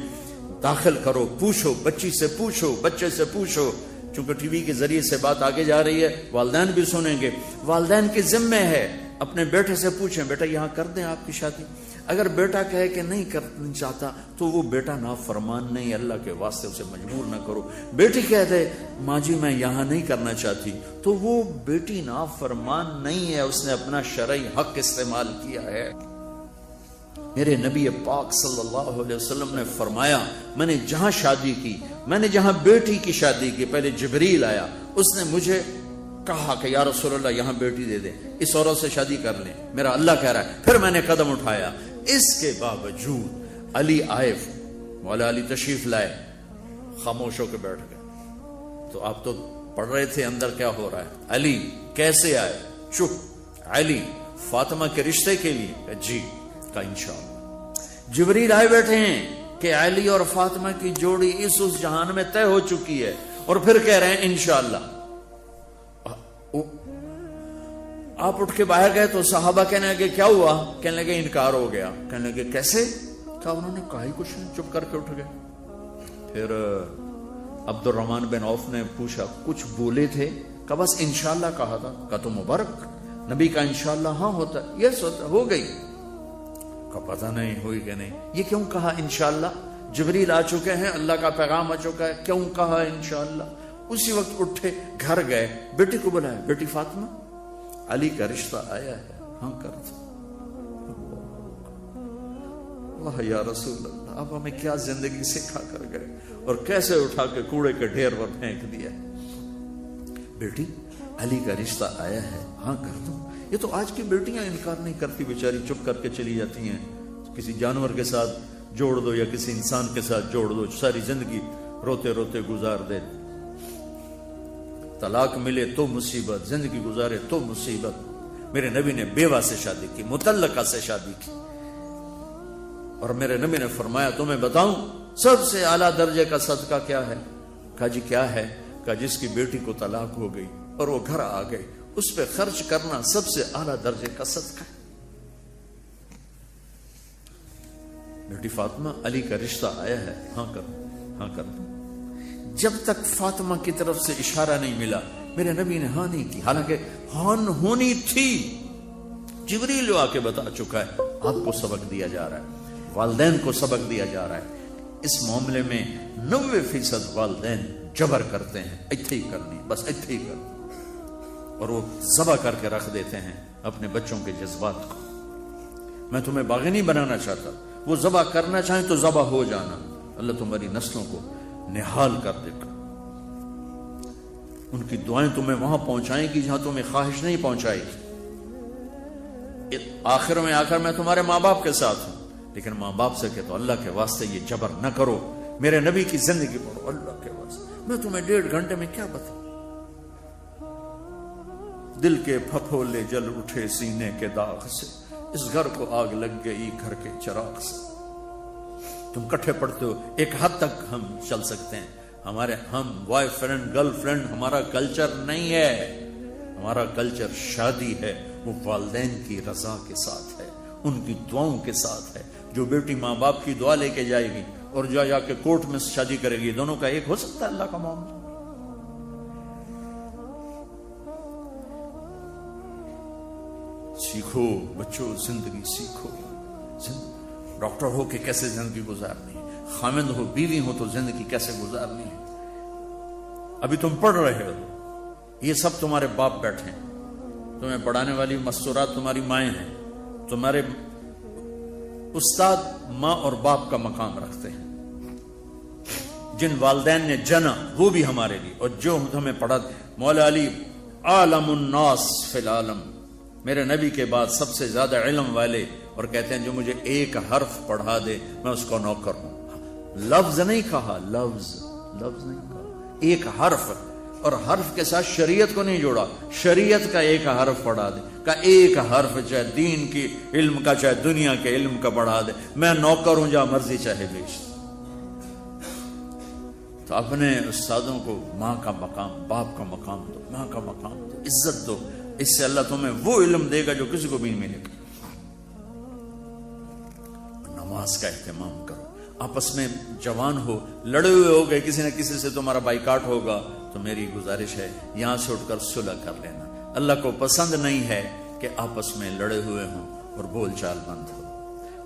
[SPEAKER 1] داخل کرو, پوچھو, بچی سے پوچھو, بچے سے پوچھو. چونکہ ٹی وی کے ذریعے سے بات آگے جا رہی ہے, والدین بھی سنیں گے. والدین کے ذمہ ہے اپنے بیٹے سے پوچھیں, بیٹا یہاں کر دیں آپ کی شادی. اگر بیٹا کہے کہ نہیں کرنا چاہتا تو وہ بیٹا نافرمان نہیں, اللہ کے واسطے اسے مجبور نہ کرو. بیٹی کہہ دے ماں جی میں یہاں نہیں کرنا چاہتی, تو وہ بیٹی نافرمان نہیں ہے, اس نے اپنا شرعی حق استعمال کیا ہے. میرے نبی پاک صلی اللہ علیہ وسلم نے فرمایا, میں نے جہاں شادی کی, میں نے جہاں بیٹی کی شادی کی, پہلے جبریل آیا, اس نے مجھے کہا کہ یا رسول اللہ یہاں بیٹی دے دیں, اس عورت سے شادی کر لیں, میرا اللہ کہہ رہا ہے. پھر میں نے قدم اٹھایا. اس کے باوجود علی آئے, مولا علی تشریف لائے, خاموش ہو کے بیٹھ گئے. تو آپ تو پڑھ رہے تھے اندر کیا ہو رہا ہے. علی کیسے آئے؟ چپ. علی فاطمہ کے رشتے کے لیے؟ جی. کا انشاءاللہ. جبریل آئے بیٹھے ہیں کہ علی اور فاطمہ کی جوڑی اس جہان میں طے ہو چکی ہے, اور پھر کہہ رہے ہیں انشاءاللہ. آپ اٹھ کے باہر گئے تو صحابہ کہنے لگے کیا ہوا؟ کہنے لگے انکار ہو گیا. کہنے لگے کیسے؟ کہا انہوں نے کہا ہی کچھ نہیں, چپ کر کے اٹھ گئے. پھر عبد الرحمن بن عوف نے پوچھا کچھ بولے تھے؟ کہا بس انشاءاللہ کہا تھا. کہا تو مبارک, نبی کا انشاءاللہ ہاں ہوتا, یس ہوتا, ہو گئی. کا پتہ نہیں ہوئی کہ نہیں. یہ کیوں کہا انشاءاللہ؟ جبریل آ چکے ہیں, اللہ کا پیغام آ چکا ہے, کیوں کہا انشاءاللہ؟ اسی وقت اٹھے, گھر گئے, بیٹی کو بلایا, بیٹی فاطمہ علی کا رشتہ آیا ہے, ہاں کر دو. واہ یا رسول اللہ, آپ ہمیں کیا زندگی سکھا کر گئے, اور کیسے اٹھا کے کوڑے کے ڈھیر پر پھینک دیا. بیٹی علی کا رشتہ آیا ہے, ہاں کر دو. یہ تو آج کی بیٹیاں انکار نہیں کرتی, بیچاری چپ کر کے چلی جاتی ہیں. کسی جانور کے ساتھ جوڑ دو یا کسی انسان کے ساتھ جوڑ دو, ساری زندگی روتے روتے گزار دے. طلاق ملے تو مصیبت, زندگی گزارے تو مصیبت. میرے نبی نے بیوہ سے شادی کی, مطلقہ سے شادی کی, اور میرے نبی نے فرمایا تمہیں بتاؤں سب سے اعلیٰ درجے کا صدقہ کیا ہے؟ کہا جی کیا ہے؟ کہا جس کی بیٹی کو طلاق ہو گئی اور وہ گھر آ گئی, اس پہ خرچ کرنا سب سے اعلیٰ درجے کا صدقہ ہے. بیٹی فاطمہ علی کا رشتہ آیا ہے, ہاں کر, ہاں کر. جب تک فاطمہ کی طرف سے اشارہ نہیں ملا میرے نبی نے ہاں نہیں کی, حالانکہ ہاں ہونی تھی. جبریل آ کے بتا چکا ہے. آپ کو سبق دیا جا رہا ہے, والدین کو سبق دیا جا رہا ہے. اس معاملے میں 90% والدین جبر کرتے ہیں, اتھے ہی کرنی, بس اتھے ہی کرنی, اور وہ ذبح کر کے رکھ دیتے ہیں اپنے بچوں کے جذبات کو. میں تمہیں باغی نہیں بنانا چاہتا, وہ ذبح کرنا چاہیں تو ذبح ہو جانا. اللہ تمہاری نسلوں کو نحال کر دے گا. ان کی دعائیں تمہیں وہاں پہنچائیں گی جہاں تمہیں خواہش نہیں پہنچائے گی. آخر میں آ کر میں تمہارے ماں باپ کے ساتھ ہوں, لیکن ماں باپ سے کہتا ہوں اللہ کے واسطے یہ جبر نہ کرو. میرے نبی کی زندگی پڑھو اللہ کے واسطے. میں تمہیں 1.5 گھنٹے میں کیا بتاؤں. دل کے پھپھولے جل اٹھے سینے کے داغ سے, اس گھر کو آگ لگ گئی گھر کے چراغ سے. تم کٹھے پڑھتے ہو, ایک حد تک ہم چل سکتے ہیں. ہم بوائے فرینڈ گرل فرینڈ ہمارا کلچر نہیں ہے. ہمارا کلچر شادی ہے, وہ والدین کی رضا کے ساتھ ہے, ان کی دعاؤں کے ساتھ ہے. جو بیٹی ماں باپ کی دعا لے کے جائے گی اور جا کے کورٹ میں شادی کرے گی, دونوں کا ایک ہو سکتا ہے اللہ کا معاملہ. سیکھو بچوں, زندگی سیکھو. ڈاکٹر ہو کہ کیسے زندگی گزارنی ہے, خامند ہو بیوی ہو تو زندگی کیسے گزارنی ہے. ابھی تم پڑھ رہے ہو, یہ سب تمہارے باپ بیٹھے ہیں, تمہیں پڑھانے والی مستورات تمہاری مائیں ہیں. تمہارے استاد ماں اور باپ کا مقام رکھتے ہیں. جن والدین نے جنا وہ بھی ہمارے لیے, اور جو ہمیں پڑھا. مولا علی عالم الناس فی العالم, میرے نبی کے بعد سب سے زیادہ علم والے, اور کہتے ہیں جو مجھے ایک حرف پڑھا دے میں اس کو نوکر ہوں. لفظ نہیں کہا, لفظ نہیں کہا, ایک حرف, اور حرف کے ساتھ شریعت کو نہیں جوڑا. شریعت کا ایک حرف پڑھا دے, کا ایک حرف چاہے دین کی علم کا چاہے دنیا کے علم کا پڑھا دے, میں نوکر ہوں, جہاں مرضی چاہے بیچ. تو اپنے استادوں کو ماں کا مقام، باپ کا مقام دو، ماں کا مقام دو، عزت دو، اس سے اللہ تمہیں وہ علم دے گا جو کسی کو بھی نہیں ملے گا۔ نماز کا اہتمام کرو، آپس میں جوان ہو، لڑے ہوئے ہو گئے، کسی نہ کسی سے تمہارا بائیکاٹ ہوگا، تو میری گزارش ہے یہاں سے اٹھ کر صلح کر لینا۔ اللہ کو پسند نہیں ہے کہ آپس میں لڑے ہوئے ہوں اور بول چال بند ہو۔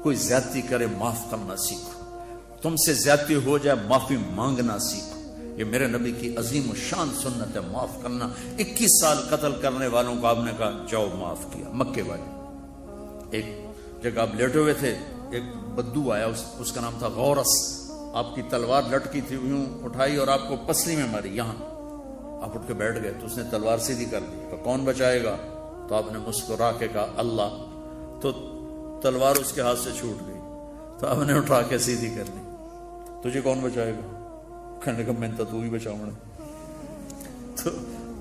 [SPEAKER 1] کوئی زیادتی کرے معاف کرنا سیکھو، تم سے زیادتی ہو جائے معافی مانگنا سیکھو، یہ میرے نبی کی عظیم و شان سنت ہے، معاف کرنا۔ 21 سال قتل کرنے والوں کو آپ نے کہا جاؤ معاف کیا، مکے والے۔ ایک جگہ آپ لیٹے ہوئے تھے، ایک بدو آیا، اس کا نام تھا غورس، آپ کی تلوار لٹکی تھی، یوں اٹھائی اور آپ کو پسلی میں ماری، یہاں آپ اٹھ کے بیٹھ گئے تو اس نے تلوار سیدھی کر دی، تو کون بچائے گا؟ تو آپ نے مسکرا کے کہا اللہ، تو تلوار اس کے ہاتھ سے چھوٹ گئی، تو آپ نے اٹھا کے سیدھی کر دی، تجھے کون بچائے گا؟ کہنے کا میں تو ہی بچاؤں گا۔ تو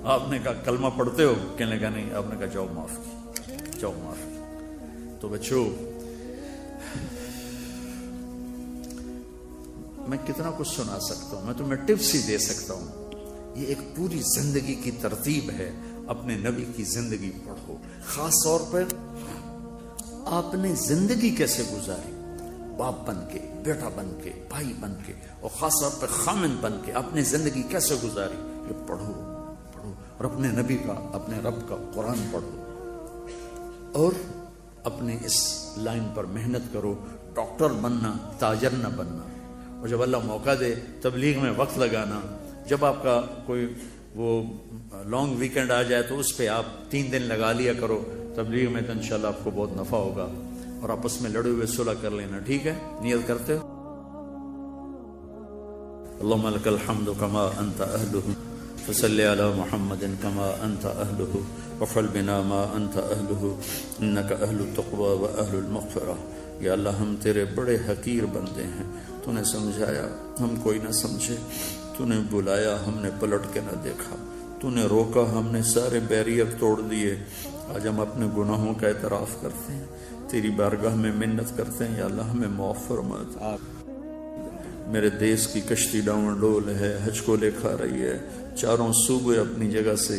[SPEAKER 1] آپ نے کہا کلمہ پڑھتے ہو؟ کہنے کا نہیں۔ آپ نے کہا جاؤ معاف کی، جاؤ معاف کی۔ تو بچوں، میں کتنا کچھ سنا سکتا ہوں، میں تمہیں ٹپس ہی دے سکتا ہوں، یہ ایک پوری زندگی کی ترتیب ہے۔ اپنے نبی کی زندگی پڑھو، خاص طور پر آپ نے زندگی کیسے گزاری، باپ بن کے، بیٹا بن کے، بھائی بن کے، اور خاص طور پر خامن بن کے اپنی زندگی کیسے گزاری، یہ پڑھو پڑھو، اور اپنے نبی کا، اپنے رب کا قرآن پڑھو، اور اپنے اس لائن پر محنت کرو، ڈاکٹر بننا، تاجر نہ بننا، اور جب اللہ موقع دے تبلیغ میں وقت لگانا۔ جب آپ کا کوئی وہ لانگ ویکنڈ آ جائے تو اس پہ آپ 3 دن لگا لیا کرو تبلیغ میں، تو انشاءاللہ آپ کو بہت نفع ہوگا، اور آپس میں لڑے ہوئے صلح کر لینا، ٹھیک ہے؟ نیت کرتے ہو؟ اللہم لک الحمد کما انت اہلہ، فصلی علی محمد کما انت اہلہ، وفعل بنا ما انت اہلہ، انک اہل التقوی و اہل المغفرہ۔ یا اللہ، ہم تیرے بڑے حقیر بندے ہیں، تو نے سمجھایا ہم کوئی نہ سمجھے، تو نے بلایا ہم نے پلٹ کے نہ دیکھا، تو نے روکا ہم نے سارے بیریئر توڑ دیے۔ آج ہم اپنے گناہوں کا اعتراف کرتے ہیں، تیری بارگاہ میں منت کرتے ہیں، یا اللہ ہمیں معاف فرما۔ میرے دیس کی کشتی ڈاؤن ڈول ہے، حج کو لے کھا رہی ہے، چاروں صوبے اپنی جگہ سے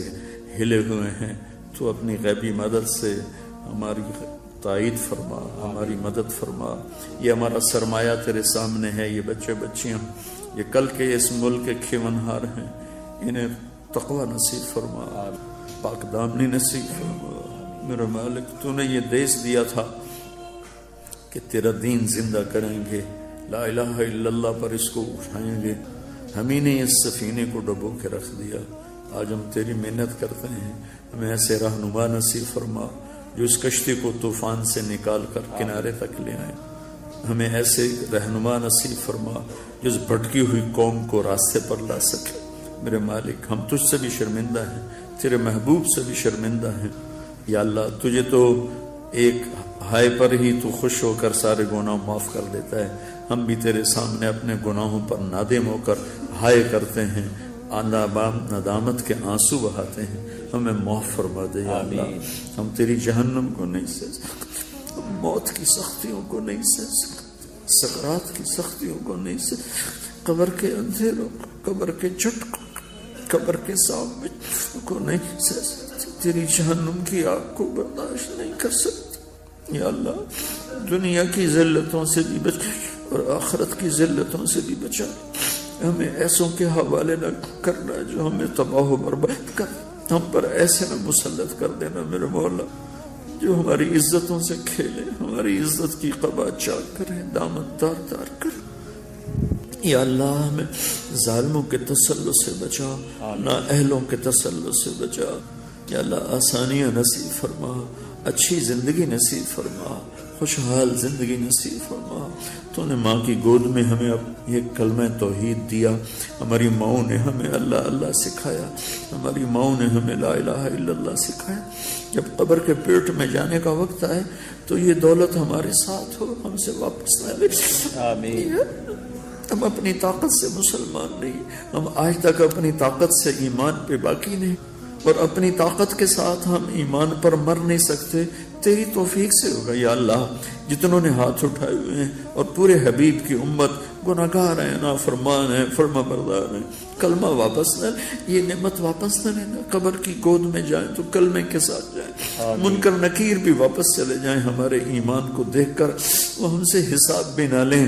[SPEAKER 1] ہلے ہوئے ہیں، تو اپنی غیبی مدد سے ہماری تائید فرما، ہماری مدد فرما۔ یہ ہمارا سرمایہ تیرے سامنے ہے، یہ بچے بچیاں، یہ کل کے اس ملک کے کھیونہار ہیں، انہیں تقوی نصیب فرما، پاک دامنی نصیب فرما۔ میرے مالک، تو نے یہ دیس دیا تھا کہ تیرا دین زندہ کریں گے، لا الہ الا اللہ پر اس کو اٹھائیں گے، ہم ہی نے اس سفینے کو ڈبو کے رکھ دیا۔ آج ہم تیری محنت کرتے ہیں، ہمیں ایسے رہنما نصیب فرما جو اس کشتی کو طوفان سے نکال کر کنارے تک لے آئے، ہمیں ایسے رہنما نصیب فرما جو اس بھٹکی ہوئی قوم کو راستے پر لا سکے۔ میرے مالک، ہم تجھ سے بھی شرمندہ ہیں، تیرے محبوب سے بھی شرمندہ ہیں، یا اللہ تجھے تو ایک ہائے پر ہی تو خوش ہو کر سارے گناہ معاف کر دیتا ہے، ہم بھی تیرے سامنے اپنے گناہوں پر نادم ہو کر ہائے کرتے ہیں، ندامت کے آنسو بہاتے ہیں، ہمیں معاف فرما دے یا اللہ۔ ہم تیری جہنم کو نہیں سہ سکتے، ہم موت کی سختیوں کو نہیں سہ سکتے، سکرات کی سختیوں کو نہیں سہ سکتے، قبر کے اندھیروں، قبر کے جھٹکوں، قبر کے سامنے کو نہیں سہ سکتے، تیری جہنم کی آگ کو برداشت نہیں کر سکتے یا اللہ۔ دنیا کی ذلتوں سے بھی بچ اور آخرت کی ذلتوں سے بھی بچا، ہمیں ایسوں کے حوالے نہ کرنا جو ہمیں تباہ و برباد کر، ہم پر ایسے نہ مسلط کر دینا میرے مولا جو ہماری عزتوں سے کھیلے، ہماری عزت کی قبا چاک کرے، دامن دار دار کر۔ یا اللہ ہمیں ظالموں کے تسلط سے بچا، نا اہلوں کے تسلط سے بچا، یا اللہ آسانیاں نصیب فرما، اچھی زندگی نصیب فرما، خوشحال زندگی نصیب فرما۔ تو نے ماں کی گود میں ہمیں اب یہ کلمہ توحید دیا، ہماری ماؤں نے ہمیں اللہ اللہ سکھایا، ہماری ماؤں نے ہمیں لا الہ الا اللہ سکھایا۔ جب قبر کے پیٹ میں جانے کا وقت آئے تو یہ دولت ہمارے ساتھ ہو، ہم سے واپس نہ لے۔ آمین۔ ہم اپنی طاقت سے مسلمان نہیں، ہم آج تک اپنی طاقت سے ایمان پہ باقی نہیں، اور اپنی طاقت کے ساتھ ہم ایمان پر مر نہیں سکتے، تیری توفیق سے ہوگا یا اللہ۔ جتنوں نے ہاتھ اٹھائے ہوئے ہیں اور پورے حبیب کی امت گناہگار ہیں، نافرمان ہیں، فرما بردار ہیں، کلمہ واپس نہ، یہ نعمت واپس نہ لینا، قبر کی گود میں جائیں تو کلمے کے ساتھ جائیں، منکر نکیر بھی واپس چلے جائیں ہمارے ایمان کو دیکھ کر، وہ ہم سے حساب بھی نہ لیں،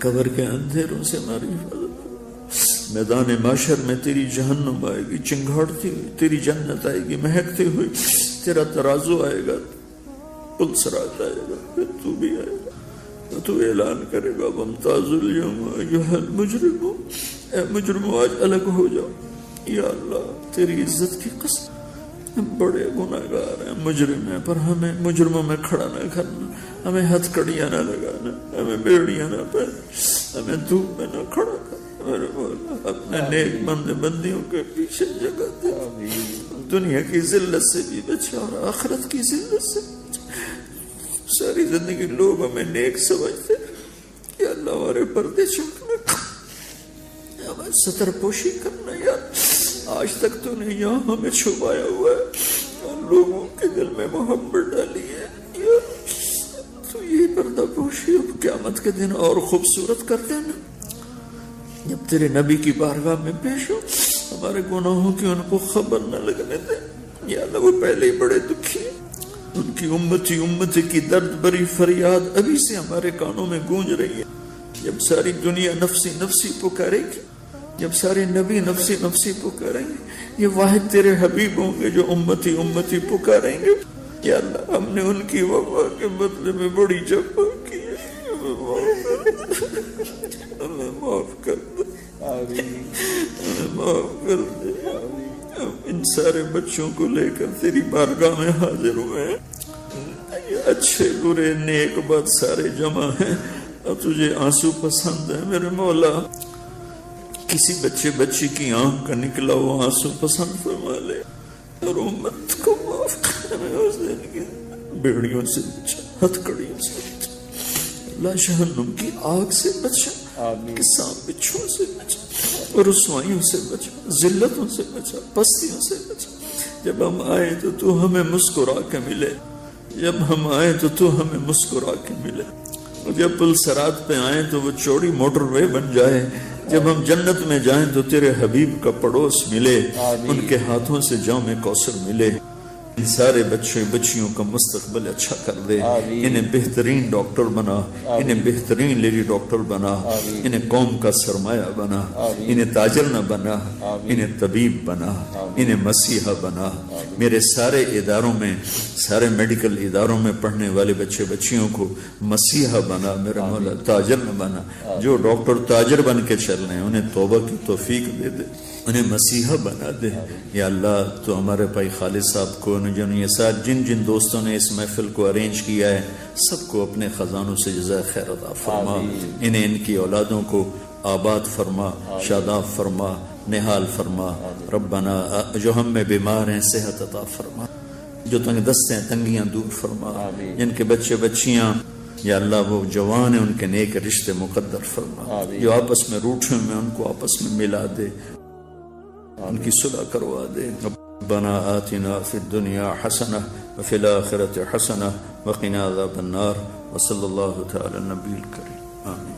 [SPEAKER 1] قبر کے اندھیروں سے ہماری حفاظت، میدان معاشر میں تیری جہنم آئے گی چنگھاڑتی ہوئی، تیری جنت آئے گی مہکتی ہوئی، تیرا ترازو آئے گا، پل سرات آئے گا، پھر تو بھی آئے گا، تو اعلان کرے گا وامتاز اليوم ایھا المجرمون، اے مجرموں آج الگ ہو جاؤ، یا اللہ تیری عزت کی قسم ہم بڑے گناہگار ہیں، مجرم ہیں، پر ہمیں مجرموں میں کھڑا نہ کرنا، ہمیں ہتھ کڑیاں نہ لگانا، ہمیں بیڑیاں نہ پہنا، ہمیں دھوپ میں نہ کھڑا کرنا، میرے مولا اپنے نیک بند بندیوں کے پیچھے جگہ دے، دنیا کی ذلت سے بھی بچا اور آخرت کی ذلت سے بچا۔ ساری زندگی لوگ ہمیں نیک سمجھتے، یا اللہ ہمارے پردے چھپنا، ہمیں ستر پوشی کرنا، یا آج تک تو نے یہاں ہمیں چھپایا ہوا ہے اور لوگوں کے دل میں محبت ڈالی ہے، یا تو یہ پردہ پوشی اب قیامت کے دن اور خوبصورت کر دینا، جب تیرے نبی کی بارگاہ میں پیش ہو، ہمارے گناہوں کی ان کو خبر نہ لگنے دے، یا اللہ وہ پہلے ہی بڑے دکھی ہیں، ان کی امتی کی درد بری فریاد ابھی سے ہمارے کانوں میں گونج رہی ہے، جب ساری دنیا نفسی نفسی پکارے گی، جب سارے نبی نفسی نفسی پکاریں گے، یہ واحد تیرے حبیب ہوں گے جو امتی پکاریں گے، یا اللہ ہم نے ان کی وفا کے بدلے میں بڑی جفا کی ہے، ہمیں معاف کر دے، ہمیں معاف کر دے، ہم ان سارے بچوں کو لے کر تیری بارگاہ میں حاضر ہوئے ہیں، اچھے برے نیک بد سارے جمع ہیں، اور تجھے آنسو پسند ہے میرے مولا، کسی بچے بچی کی آنکھ کا نکلا وہ آنسو پسند فرما لے، اور امت کو معاف کر، ہمیں اس دن کی بیڑیوں سے بچا، ہتھ کڑیوں سے بچا، اللہ جہنم کی آگ سے بچا، سانپ بچھوں سے بچا، رسوائیوں سے بچا، ذلتوں سے بچا، پستیوں سے بچا، جب ہم آئے تو تو ہمیں مسکرا کے ملے، جب ہم آئے تو تو ہمیں مسکرا کے ملے، جب پل صراط پہ آئیں تو وہ چوڑی موٹر وے بن جائے، جب ہم جنت میں جائیں تو تیرے حبیب کا پڑوس ملے، ان کے ہاتھوں سے جام کوثر ملے، ان سارے بچیوں کا مستقبل اچھا کر دے، انہیں بہترین ڈاکٹر بنا، انہیں بہترین لیڈی ڈاکٹر بنا، انہیں قوم کا سرمایہ بنا، انہیں تاجر نہ بنا، انہیں طبیب بنا، انہیں مسیحا بنا، میرے سارے اداروں میں، سارے میڈیکل اداروں میں پڑھنے والے بچے بچیوں کو مسیحا بنا میرا مولا، تاجر نہ بنا، جو ڈاکٹر تاجر بن کے چل رہے ہیں انہیں توبہ کی توفیق دے دے، انہیں مسیحا بنا دے، یا اللہ تو ہمارے بھائی خالد صاحب کو، یہ ساتھ جن دوستوں نے اس محفل کو ارینج کیا ہے، سب کو اپنے خزانوں سے جزائے خیر عطا فرما، انہیں ان کی اولادوں کو آباد فرما، شاداب فرما، نحال فرما، ربنا جو ہم میں بیمار ہیں صحت عطا فرما، جو تنگ دست ہیں تنگیاں دور فرما، جن کے بچے بچیاں یا اللہ وہ جوان ہیں ان کے نیک رشتے مقدر فرما، جو آپس میں روٹھے میں ان کو آپس میں ملا دے، ان کی صلح کروا دے، ربنا آتنا فی الدنیا حسنہ وفی الآخرۃ حسنہ وقنا عذاب النار، وصلی اللہ تعالی النبی الکریم، آمین۔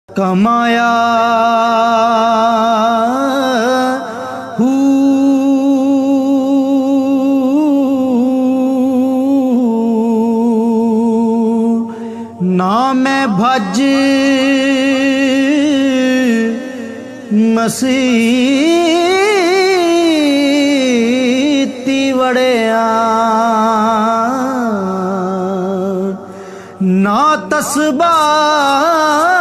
[SPEAKER 2] کمایا نام بھج مسیتی وڑیا نا تسبیح